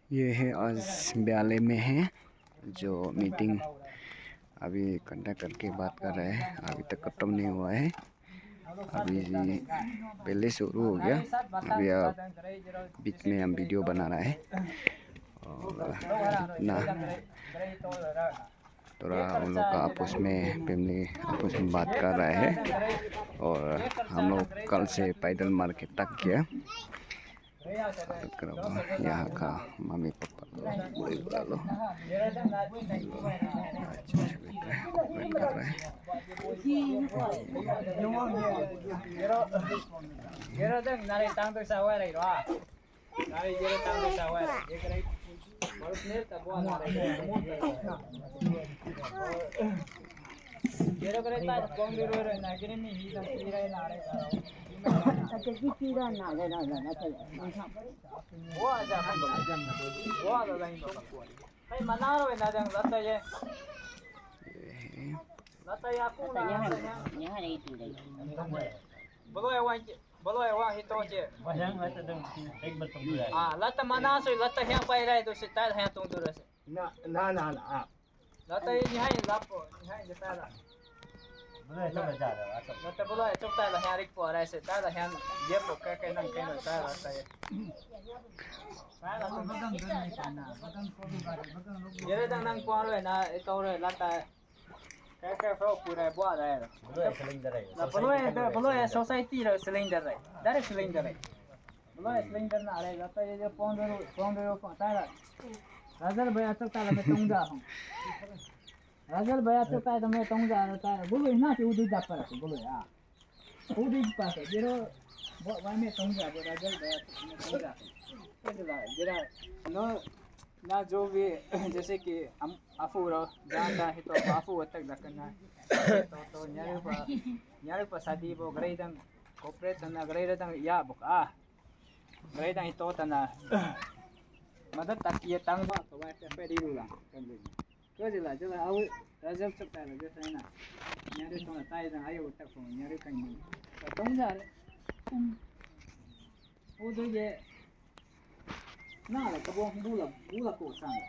ये है आज ब्याले में है जो मीटिंग अभी कंडक्ट करके बात कर रहे हैं। अभी तक खत्म नहीं हुआ है, अभी पहले शुरू हो गया। अभी बीच में हम वीडियो बना रहा है और ना थोड़ा उन लोग का आपस में फैमिली आपस में बात कर रहा है। और हम लोग कल से पैदल मार्केट तक गया। यहाँ का मम्मी पापा लोग बड़े बड़ा लोग अच्छा कोऑपरेट कर रहे हैं। Boleh wang itu je. Ah, lata mana so lata yang pai tu si tai yang tung tu rasa. Na. Lata ni hai lapo, ni hai jeta la. Boleh coba jaga atau. Lata boleh cok tai la yang rik po rasa, tai la yang dia po kai nang kai la tai la tai. Tai la tu bagang ni kana, bagang ko bi bare, bagang log. Dia dah nang po re na itu re lata. Kai fau pura buat dah. Boleh cylinder ay. Boleh society re cylinder re. Direct cylinder re. Boleh cylinder na re, lata ye ponder tai la. Razal भैया चलता है मैं तंगा हूँ राजल भैया चलता है तो मैं तंगा रहता है बोलो ना कि उधर जा पर बोलो यार उधर पास है जेरो वहाँ में तंगा जो राजल भैया मैं तंगा तो जरा नो ना जो भी जैसे कि हम आफू रो जाता है तो आफू तक रखना तो न्यारे पर शादी वो ग्रेडन कोऑपरेट ना ग्रेडन या बुका ग्रेडन तो तना मदद तक ये तंग बात तो वैसे पे दी लूला कर ले तो जला आओ राजब चलता है जैसे है ना यारे तो ताई ना आयो तक फोन यारे कहीं नहीं तो तुम जा रे वो तो ये ना ले कबो बुला को सांग